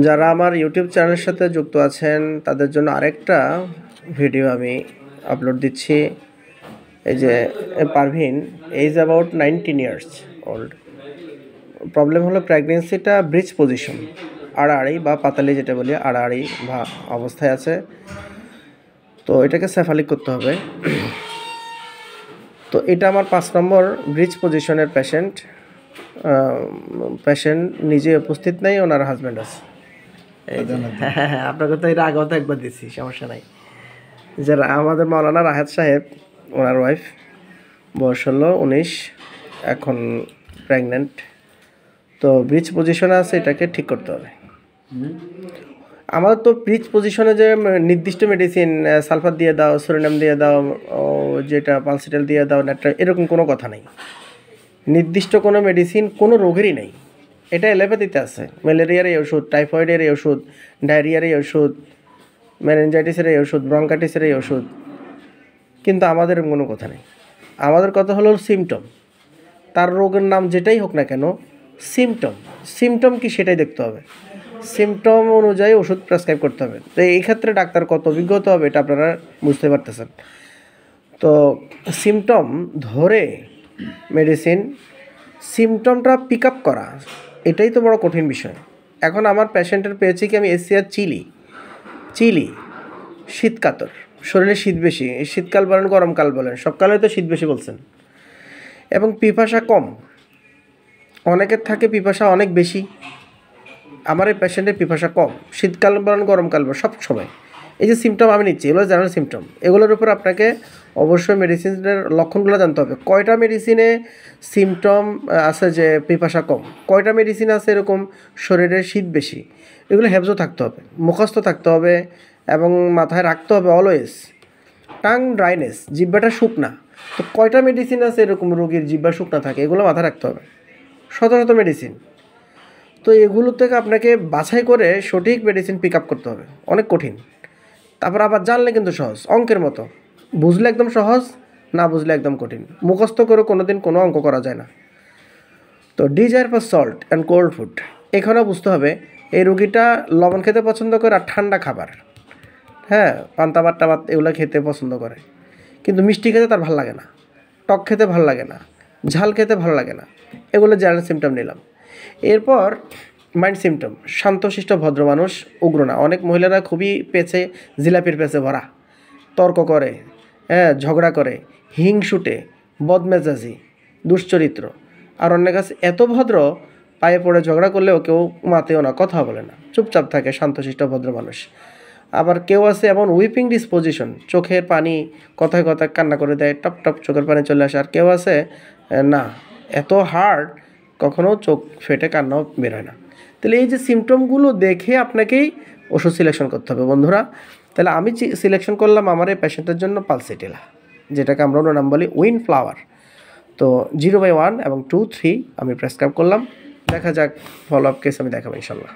যারা আমার ইউটিউব চ্যানেলের সাথে যুক্ত আছেন তাদের জন্য আরেকটা ভিডিও আমি আপলোড দিচ্ছি। এই যে Parveen is about 19 years old. Problem হলো প্রেগনেন্সিটা ব্রিজ পজিশন, আড়াআড়ি বা পাতালি যেটা বলি আড়াআড়ি বা অবস্থায় আছে। তো এটাকে সেফালিক করতে হবে। তো এটা আমার 5 নম্বর ব্রিজ পজিশনের পেশেন্ট। পেশেন্ট নিজে উপস্থিত নেই, ওনার হাজব্যান্ড আছে। হ্যাঁ, আপনাকে তো এটা আগেও তো একবার দিচ্ছি, সমস্যা নাই। যারা আমাদের মাওলানা রাহেত সাহেব, ওনার ওয়াইফ, বয়স হলো 19, এখন প্রেগনেন্ট। তো ব্রিজ পজিশনে আছে, এটাকে ঠিক করতে হবে। আমাদের তো ব্রিজ পজিশনে যে নির্দিষ্ট মেডিসিন সালফার দিয়ে দাও, সোরিনাম দিয়ে দাও, যেটা পালসিটাল দিয়ে দাও, এরকম কোনো কথা নেই। নির্দিষ্ট কোনো মেডিসিন কোনো রোগেরই নেই। এটা অ্যালোপ্যাথিতে আছে। ম্যালেরিয়ার এই ওষুধ, টাইফয়েডের এই ওষুধ, ডায়রিয়ার এই ওষুধ, মেনিনজাইটিসের এই ওষুধ, ব্রঙ্কাইটিসের এই ওষুধ, কিন্তু আমাদের কোনো কথা নেই। আমাদের কথা হলো সিমটম। তার রোগের নাম যেটাই হোক না কেন, সিমটম কি সেটাই দেখতে হবে। সিমটম অনুযায়ী ওষুধ প্রেসক্রাইব করতে হবে। তো এই ক্ষেত্রে ডাক্তার কত অভিজ্ঞতা হবে এটা আপনারা বুঝতে পারতেছেন। তো সিমটম ধরে মেডিসিন, সিমটমটা পিক আপ করা, এটাই তো বড় কঠিন বিষয়। এখন আমার পেশেন্টের পেয়েছি কি আমি এশিয়ার চিলি, শীতকাতর, শরীরে শীত বেশি, শীতকাল বলেন গরমকাল বলেন, সব কালে তো শীত বেশি বলছেন, এবং পিপাসা কম। অনেকের থাকে পিপাসা অনেক বেশি, আমার এই পেশেন্টের পিপাসা কম, শীতকাল বলেন গরমকাল বলেন, সব সময়। এই যে সিমটম আমি নিচ্ছি, এগুলো জেনারেল সিমটম। এগুলোর উপর আপনাকে অবশ্যই মেডিসিনের লক্ষণগুলো জানতে হবে। কয়টা মেডিসিনে সিমটম আছে যে পিপাসা কম, কয়টা মেডিসিন আছে এরকম শরীরের শীত বেশি, এগুলো হেফজও থাকতে হবে, মুখস্থ থাকতে হবে, এবং মাথায় রাখতে হবে অলওয়েজ। টাং ড্রাইনেস, জিহ্বাটা শুকনা, তো কয়টা মেডিসিন আছে এরকম রোগীর জিহ্বা শুকনা থাকে, এগুলো মাথায় রাখতে হবে। শত মেডিসিন। তো এগুলো থেকে আপনাকে বাছাই করে সঠিক মেডিসিন পিক আপ করতে হবে, অনেক কঠিন। তারপর আবার জানলে কিন্তু সহজ, অঙ্কের মতো। বুঝলে একদম সহজ, না বুঝলে একদম কঠিন। মুখস্থ করে কোনো দিন কোনো অঙ্ক করা যায় না। তো desire for salt and cold food, এখানেও বুঝতে হবে এই রুগীটা লবণ খেতে পছন্দ করে আর ঠান্ডা খাবার, হ্যাঁ, পান্তা ভাত টাবাত এগুলো খেতে পছন্দ করে, কিন্তু মিষ্টি খেতে তার ভালো লাগে না, টক খেতে ভালো লাগে না, ঝাল খেতে ভালো লাগে না। এগুলো জেনারেল সিমটম নিলাম। এরপর মাইন্ড সিমটম, শান্তশিষ্ট ভদ্র মানুষ, উগ্র না। অনেক মহিলারা খুবই পেছে, জিলাপির পেছে ভরা, তর্ক করে, হ্যাঁ, ঝগড়া করে, হিংসুটে, বদমেজাজি, দুশ্চরিত্র। আর অনেক কাছে এত ভদ্র, পায়ে পড়ে ঝগড়া করলেও কেউ মাতেও না, কথা বলে না, চুপচাপ থাকে, শান্তশিষ্ট ভদ্র মানুষ। আবার কেউ আছে এমন উইপিং ডিসপোজিশন, চোখের পানি কথায় কথায় কান্না করে দেয়, টপ টপ চোখের পানি চলে আসে। আর কেউ আছে না, এত হার্ড, কখনো চোখ ফেটে কান্নাও বের হয় না। তাহলে এই যে সিমটমগুলো দেখে আপনাকেই ওষুধ সিলেকশন করতে হবে বন্ধুরা। তাহলে আমি সিলেকশন করলাম আমার এই পেশেন্টের জন্য পালসিটিলা, যেটাকে আমরা অন্য নাম বলি উইন্ড ফ্লাওয়ার। তো 0/1 এবং 2, 3 আমি প্রেসক্রাইব করলাম। দেখা যাক, ফলো আপ কেস আমি দেখাবো ইনশাল্লাহ।